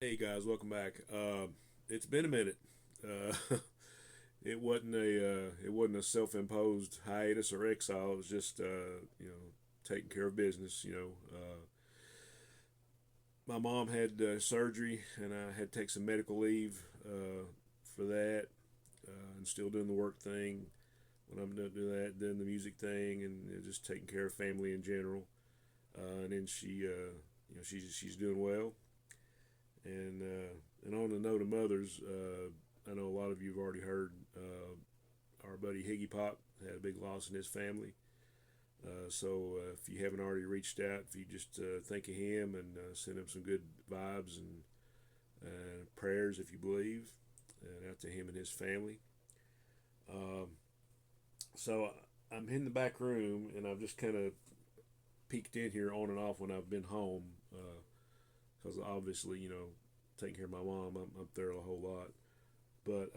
Hey guys, welcome back. It's been a minute. Uh, it wasn't a self-imposed hiatus or exile. It was just taking care of business. My mom had surgery, and I had to take some medical leave for that, and still doing the work thing when I'm doing that, doing the music thing, and just taking care of family in general. And then she's doing well. And on the note of mothers, I know a lot of you have already heard our buddy Higgy Pop had a big loss in his family. So if you haven't already reached out, if you just think of him and send him some good vibes and prayers, if you believe, and out to him and his family. Um, so I'm in the back room, and I've just kind of peeked in here on and off when I've been home, because obviously, taking care of my mom, I'm up there a whole lot. But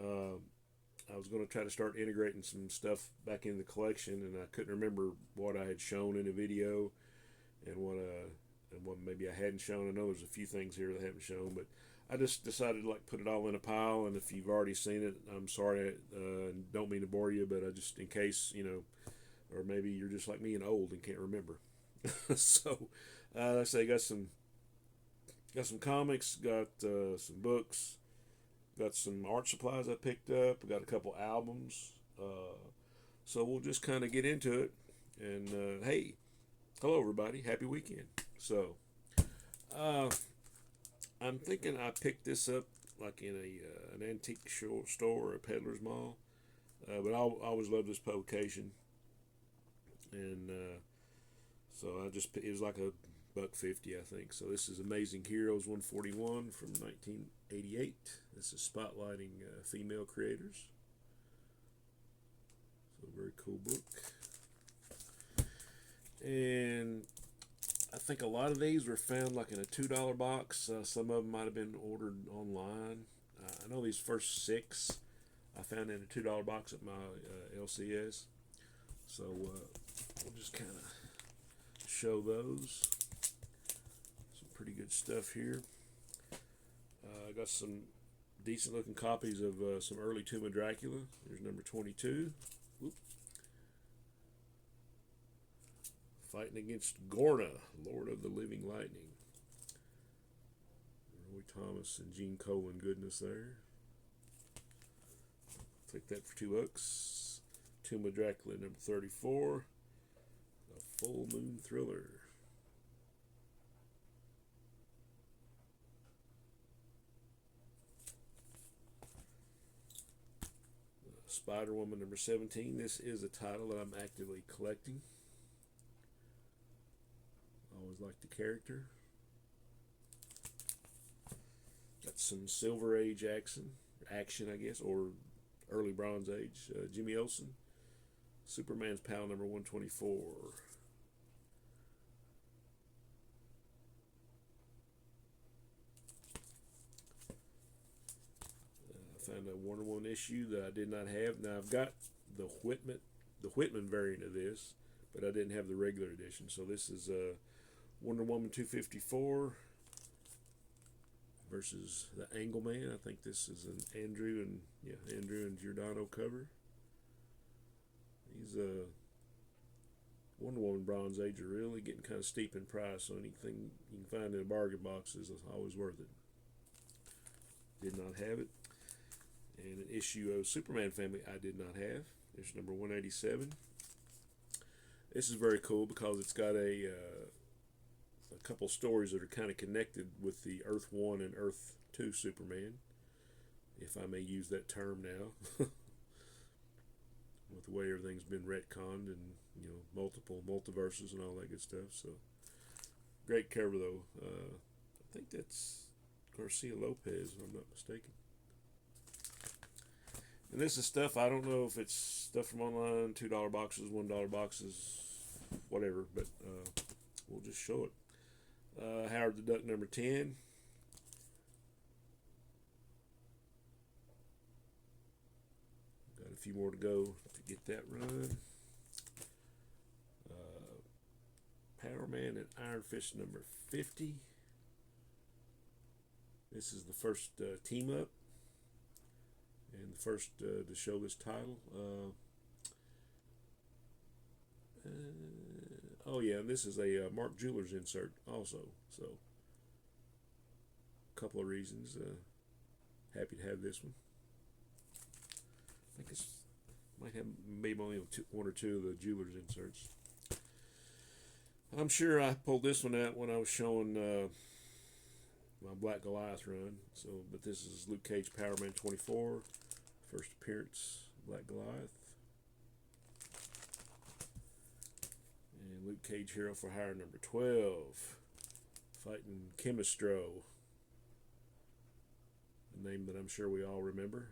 I was going to try to start integrating some stuff back in the collection, and I couldn't remember what I had shown in a video and what maybe I hadn't shown. I know there's a few things here that I haven't shown, but I just decided to like put it all in a pile. And if you've already seen it, I'm sorry. Don't mean to bore you, but I just in case or maybe you're just like me and old and can't remember. So I say got some comics, got some books, got some art supplies I picked up. I got a couple albums. So we'll just kind of get into it. And hey, hello everybody, happy weekend. So uh, I'm thinking I picked this up like in an antique store or a peddler's mall. But I always loved this publication, and so it was like a buck 50, I think. So this is Amazing Heroes 141 from 1988. This is spotlighting female creators. So very cool book. And I think a lot of these were found like in a $2 box. Some of them might have been ordered online. I know these first six I found in a $2 box at my LCS. So we'll just kind of show those. Some pretty good stuff here. I got some decent looking copies of some early Tomb of Dracula. Here's number 22. Whoop. Fighting against Gorna, Lord of the Living Lightning. Roy Thomas and Gene Colan goodness there. Take that for $2. Tomb of Dracula number 34. A Full Moon Thriller. Spider Woman number 17. This is a title that I'm actively collecting. I always liked the character. Got some Silver Age action, I guess, or early Bronze Age. Jimmy Olsen, Superman's Pal number 124. I found a Wonder Woman issue that I did not have. Now I've got the Whitman variant of this, but I didn't have the regular edition. So this is Wonder Woman 254 versus the Angleman. I think this is an Andrew and Giordano cover. These Wonder Woman Bronze Age are really getting kind of steep in price, so anything you can find in a bargain box is always worth it. Did not have it. And an issue of Superman Family I did not have. There's number 187. This is very cool because it's got a couple stories that are kind of connected with the Earth 1 and Earth 2 Superman, if I may use that term now, with the way everything's been retconned and multiple multiverses and all that good stuff. So great cover though. I think that's Garcia Lopez, if I'm not mistaken. And this is stuff I don't know if it's stuff from online, $2 boxes, $1 boxes, whatever, but we'll just show it. Howard the Duck number 10. Got a few more to go to get that run. Power Man and Iron Fist number 50. This is the first team up and the first to show this title. Oh yeah, and this is a Mark Jewelers insert also. So a couple of reasons. Happy to have this one. I think it's might have maybe only one or two of the Jewelers inserts. I'm sure I pulled this one out when I was showing my Black Goliath run. So, but this is Luke Cage Power Man 24, first appearance, Black Goliath. And Luke Cage Hero for Hire number 12, fighting Chemistro, a name that I'm sure we all remember.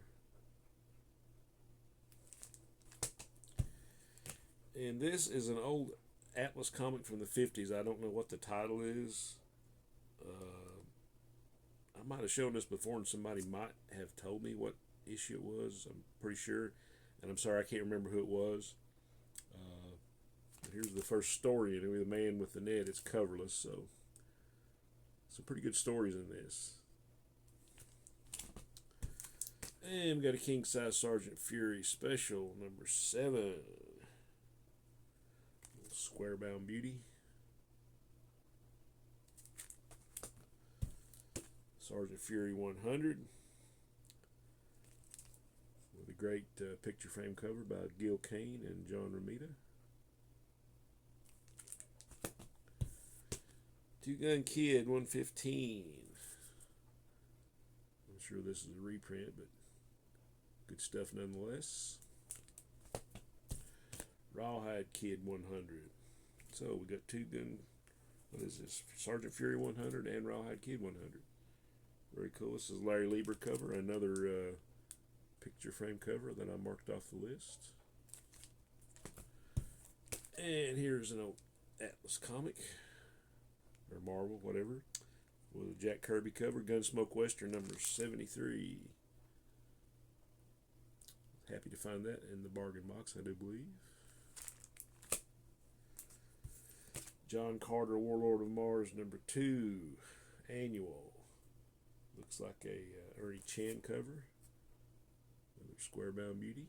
And this is an old Atlas comic from the 50s. I don't know what the title is. I might have shown this before and somebody might have told me what issue it was. I'm pretty sure. And I'm sorry, I can't remember who it was. Here's the first story. And the man with the net. It's coverless. So some pretty good stories in this. And we got a king size Sergeant Fury special number 7. Square bound beauty. Sergeant Fury 100 with a great picture frame cover by Gil Kane and John Romita. Two Gun Kid 115. I'm sure this is a reprint, but good stuff nonetheless. Rawhide Kid 100. So we got Two Gun. What is this? Sergeant Fury 100 and Rawhide Kid 100. Very cool. This is Larry Lieber cover, another picture frame cover that I marked off the list. And here's an old Atlas comic, or Marvel, whatever, with a Jack Kirby cover, Gunsmoke Western number 73. Happy to find that in the bargain box, I do believe. John Carter, Warlord of Mars number 2, annual. Looks like a Ernie Chan cover. Another square bound beauty.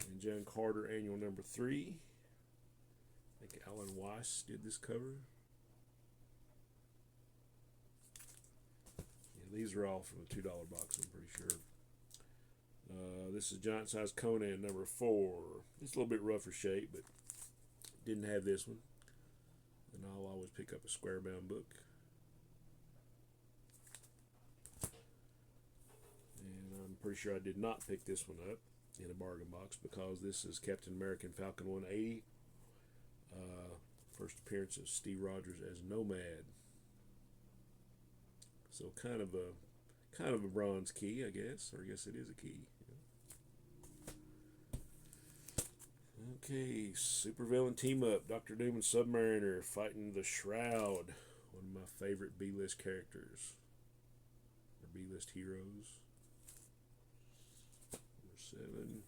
And John Carter annual number 3. I think Alan Weiss did this cover. Yeah, these are all from the $2 box, I'm pretty sure. This is Giant Size Conan number 4. It's a little bit rougher shape, but didn't have this one. And I'll always pick up a square bound book. I'm pretty sure I did not pick this one up in a bargain box because this is Captain American Falcon 180. First appearance of Steve Rogers as Nomad. So kind of a bronze key, I guess, or I guess it is a key. Okay, supervillain team up. Dr. Doom and Submariner fighting the Shroud, one of my favorite B-list characters, or B-list heroes. 7.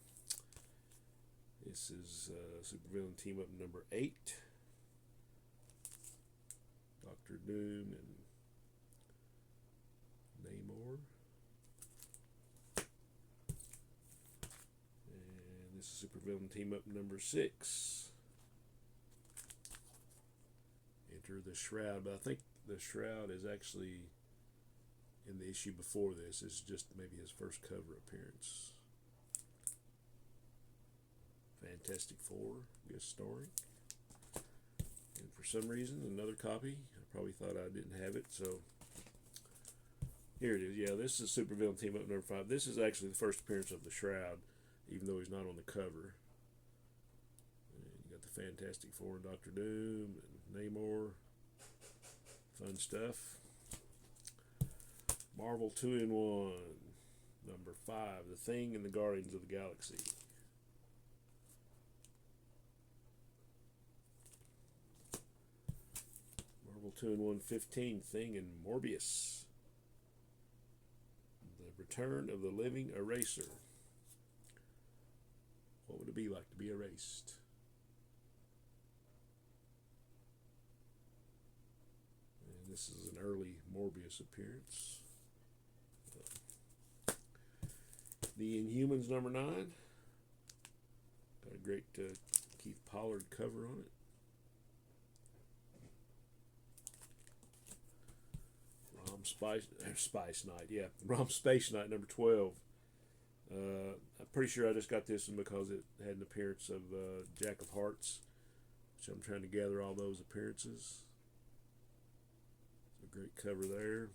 This is supervillain team up number 8. Dr. Doom and Namor. And this is supervillain team up number 6. Enter the Shroud, but I think the Shroud is actually in the issue before this. It's just maybe his first cover appearance. Fantastic Four guest story. And for some reason, another copy. I probably thought I didn't have it, so here it is. Yeah, this is supervillain team up number 5. This is actually the first appearance of the Shroud, even though he's not on the cover. And you got the Fantastic Four and Dr. Doom and Namor. Fun stuff. Marvel 2-in-1 number 5. The Thing and the Guardians of the Galaxy. Marvel 2-in-1 15, Thing and Morbius. The Return of the Living Eraser. What would it be like to be erased? And This is an early Morbius appearance. The Inhumans #9. Got a great Keith Pollard cover on it. Rom Spice Knight, yeah. Rom Space Knight #12. I'm pretty sure I just got this one because it had an appearance of Jack of Hearts, which I'm trying to gather all those appearances. It's a great cover there.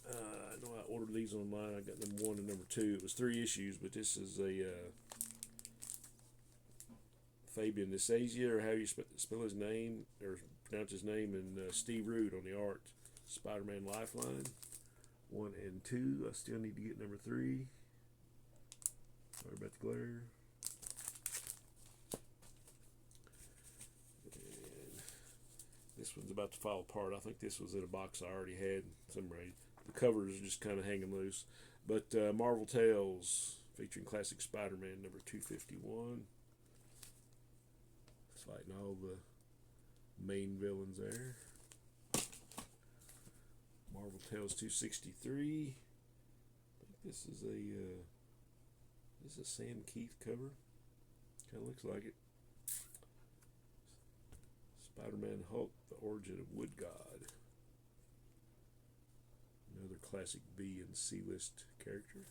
I know I ordered these online. I got #1 and #2. It was 3 issues, but this is a Fabian Nicieza, or how you spell his name, or pronounce his name, and Steve Rude on the art. Spider-Man Lifeline 1 and 2. I still need to get #3. Sorry about the glare. And this one's about to fall apart. I think this was in a box I already had. The covers are just kind of hanging loose. But Marvel Tales featuring Classic Spider-Man #251. Fighting all the main villains there. Marvel Tales 263. I think this is a Sam Keith cover. Kind of looks like it. Spider-Man Hulk, The Origin of Wood God. Another classic B and C list character.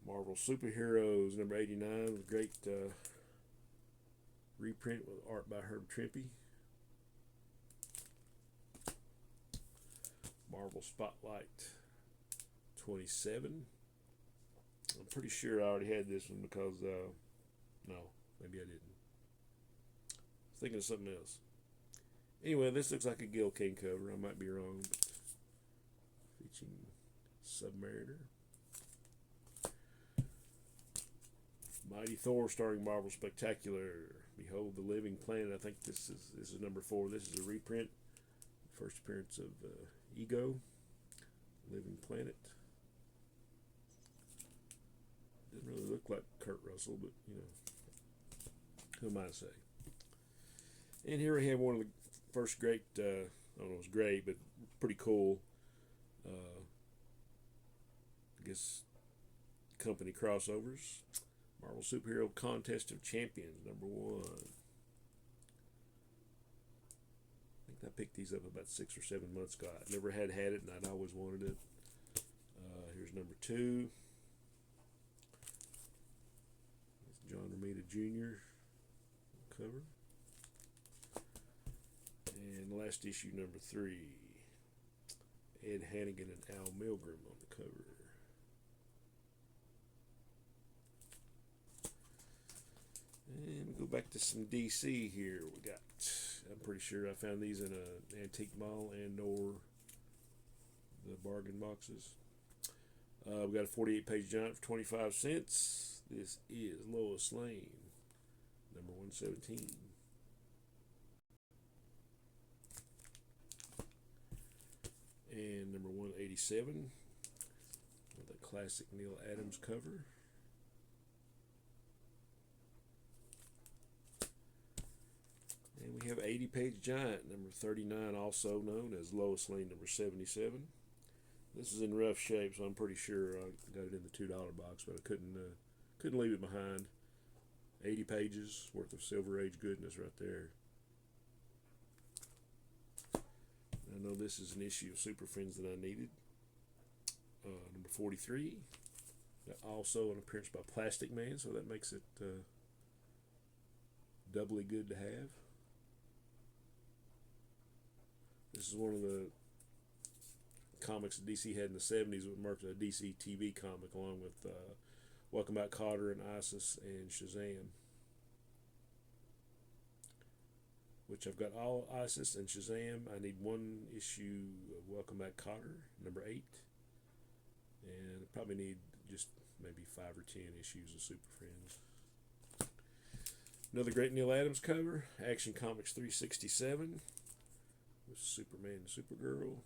Marvel Superheroes #89 with great reprint with art by Herb Trimpe. Marvel Spotlight 27. I'm pretty sure I already had this one because, no, maybe I didn't. I was thinking of something else. Anyway, this looks like a Gil Kane cover. I might be wrong, but featuring Submariner. Mighty Thor starring Marvel Spectacular. Behold the Living Planet. I think this is #4. This is a reprint. First appearance of Ego. Living Planet. Doesn't really look like Kurt Russell, but who am I to say? And here we have one of the first great, I don't know if it was great, but pretty cool, I guess, company crossovers. Marvel Superhero Contest of Champions #1. I think I picked these up about 6 or 7 months ago. I never had it, and I'd always wanted it. Here's #2. It's John Romita Jr. cover. And last issue #3. Ed Hannigan and Al Milgrom on the cover. And we go back to some DC here. I'm pretty sure I found these in an antique mall and or the bargain boxes. We got a 48-page giant for 25 cents. This is Lois Lane, #117. And #187 with a classic Neal Adams cover. And we have 80-page giant, #39, also known as Lois Lane, #77. This is in rough shape, so I'm pretty sure I got it in the $2 box, but I couldn't leave it behind. 80 pages worth of Silver Age goodness right there. I know this is an issue of Super Friends that I needed. #43. Also an appearance by Plastic Man, so that makes it doubly good to have. This is one of the comics that DC had in the 70s with marked a DC TV comic, along with Welcome Back Kotter and Isis and Shazam. Which I've got all Isis and Shazam. I need 1 issue of Welcome Back Kotter, #8. And I probably need just maybe 5 or 10 issues of Super Friends. Another great Neal Adams cover, Action Comics 367. With Superman and Supergirl.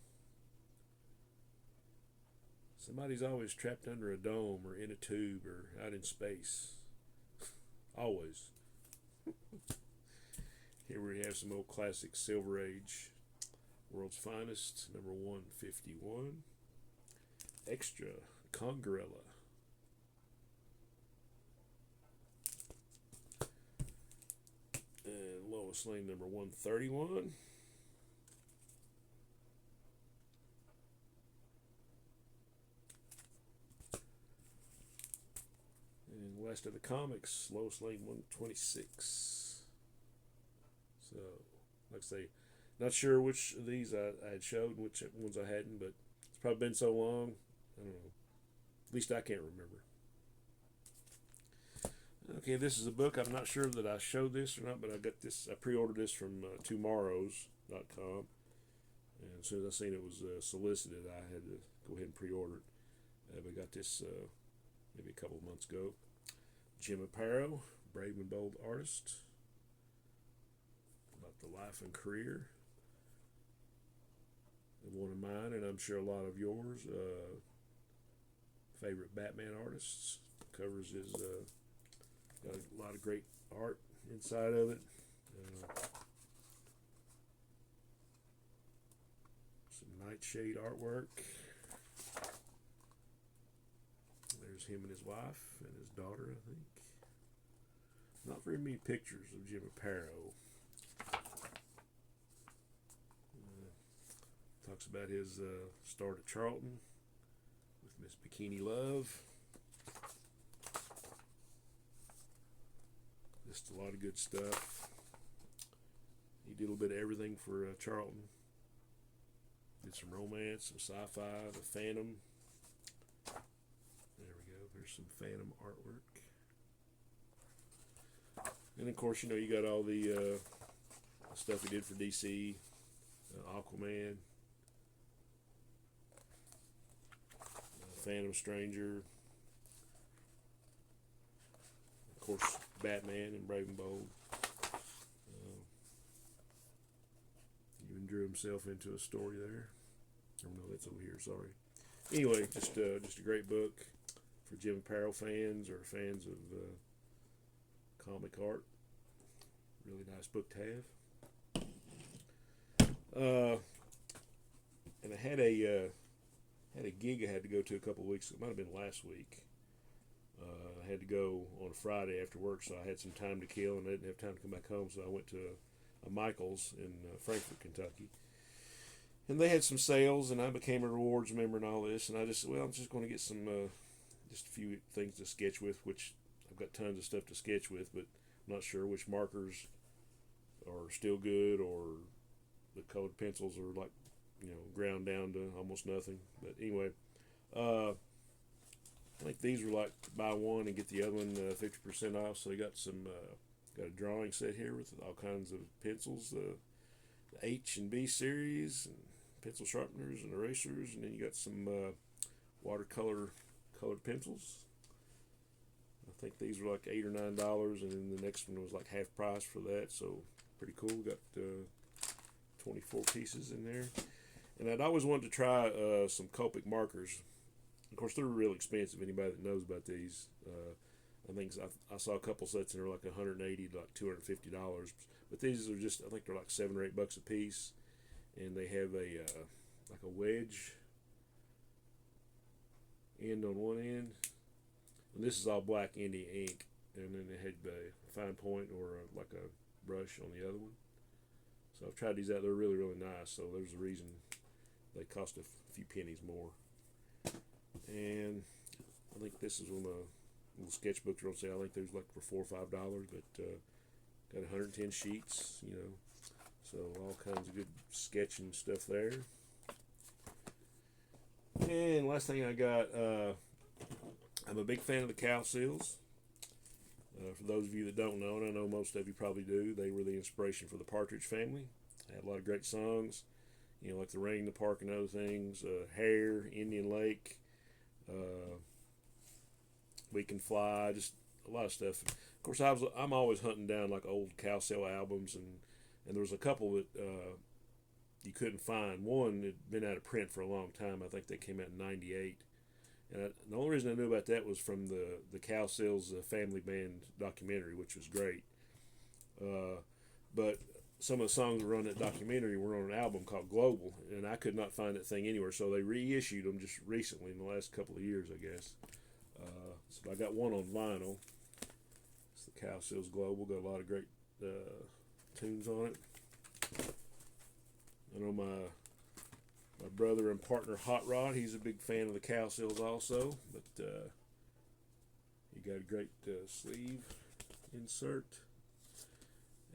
Somebody's always trapped under a dome or in a tube or out in space. Always. Here we have some old classic Silver Age, World's Finest, number 151. Extra, Congarella. And Lois Lane, number 131. And last of the comics, Lois Lane 126. So, like I say, not sure which of these I had showed and which ones I hadn't, but it's probably been so long, I don't know. At least I can't remember. Okay, this is a book. I'm not sure that I showed this or not, but I got this. I pre-ordered this from tomorrows.com, and as soon as I seen it was solicited, I had to go ahead and pre-order it. We got this maybe a couple of months ago. Jim Aparo, Brave and Bold Artist, about the life and career of one of mine, and I'm sure a lot of yours. Favorite Batman artists. Covers his got a lot of great art inside of it. Some Nightshade artwork. There's him and his wife and his daughter, I think. Not very many pictures of Jim Aparo. Talks about his start at Charlton with Miss Bikini Love. Just a lot of good stuff. He did a little bit of everything for Charlton. Did some romance, some sci-fi, the Phantom. There we go. There's some Phantom artwork. And of course, you got all the stuff he did for DC, Aquaman, Phantom Stranger, of course, Batman and Brave and Bold. Even drew himself into a story there. I don't know, that's over here, sorry. Anyway, just a great book for Jim Aparo fans or fans of comic art. Really nice book to have. And I had a gig I had to go to a couple of weeks. It might have been last week. I had to go on a Friday after work, so I had some time to kill, and I didn't have time to come back home, so I went to a Michael's in Frankfort, Kentucky. And they had some sales, and I became a rewards member and all this, and I'm just going to get some, just a few things to sketch with, which I've got tons of stuff to sketch with, but I'm not sure which markers are still good, or the colored pencils are like, ground down to almost nothing. But anyway, I think these were like buy one and get the other one 50% off. So they got got a drawing set here with all kinds of pencils, the H and B series, and pencil sharpeners and erasers, and then you got some watercolor colored pencils. I think these were like $8 or $9, and then the next one was like half price for that. So pretty cool. Got 24 pieces in there. And I'd always wanted to try some Copic markers. Of course, they're real expensive. Anybody that knows about these, I think I saw a couple sets and they're like $180 to like $250. But these are just, I think they're like $7 or $8 a piece, and they have a like a wedge end on one end, and this is all black India ink, and then they had a fine point or like a brush on the other one. So I've tried these out. They're really, really nice. So there's a reason they cost a few pennies more. And I think this is one of the little sketchbooks are on sale. I think there's like for $4 or $5, but got 110 sheets, so all kinds of good sketching stuff there. And last thing I got, I'm a big fan of the Cow Seals. For those of you that don't know, and I know most of you probably do, they were the inspiration for the Partridge Family. They had a lot of great songs, like The Rain in the Park and other things, Hair, Indian Lake, We Can Fly, just a lot of stuff. Of course, I'm always hunting down like old Cow Cell albums, and there was a couple that you couldn't find. One had been out of print for a long time. I think they came out in '98. And the only reason I knew about that was from the Cowsills Family Band documentary, which was great. But some of the songs that were on that documentary were on an album called Global, and I could not find that thing anywhere. So they reissued them just recently in the last couple of years, I guess. So I got one on vinyl. It's the Cowsills Global. Got a lot of great tunes on it. I know my brother and partner Hot Rod. He's a big fan of the Cowsills also, but you got a great sleeve insert.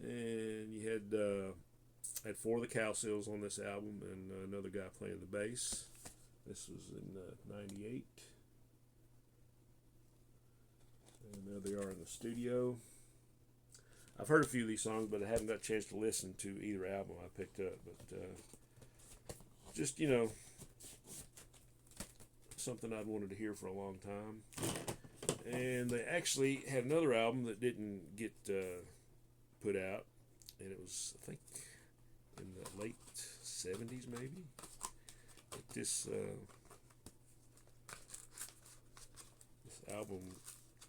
And you had four of the Cowsills on this album, and another guy playing the bass. This was in '98, and there they are in the studio. I've heard a few of these songs, but I haven't got a chance to listen to either album I picked up. But just something I'd wanted to hear for a long time. And they actually had another album that didn't get put out, and it was, I think, in the late '70s maybe. But this album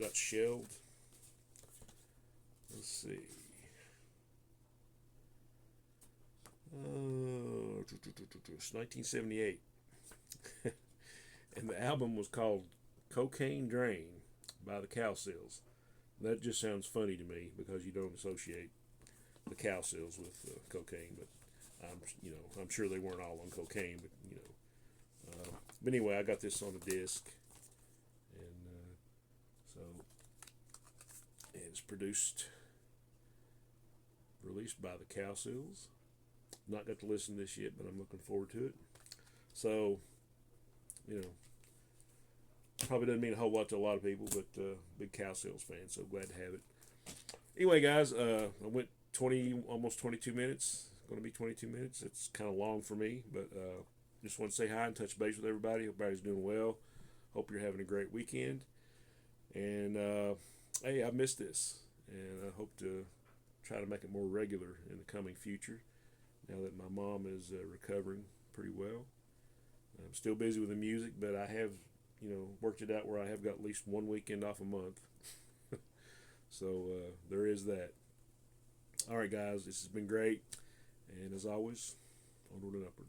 got shelved. Let's see. It's 1978, and the album was called "Cocaine Drain" by the Cowsills. That just sounds funny to me because you don't associate the Cowsills with cocaine, but I'm sure they weren't all on cocaine, but but anyway, I got this on a disc, and so it's released by the Cowsills. Not got to listen to this yet, but I'm looking forward to it. So, probably doesn't mean a whole lot to a lot of people, but big Cowsills fan, so glad to have it. Anyway, guys, I went almost 22 minutes. It's going to be 22 minutes. It's kind of long for me, but just want to say hi and touch base with everybody. Hope everybody's doing well. Hope you're having a great weekend. And hey, I missed this, and I hope to try to make it more regular in the coming future. Now that my mom is recovering pretty well, I'm still busy with the music, but I have worked it out where I have got at least one weekend off a month. So there is that. All right, guys, this has been great, and as always, onward and upward.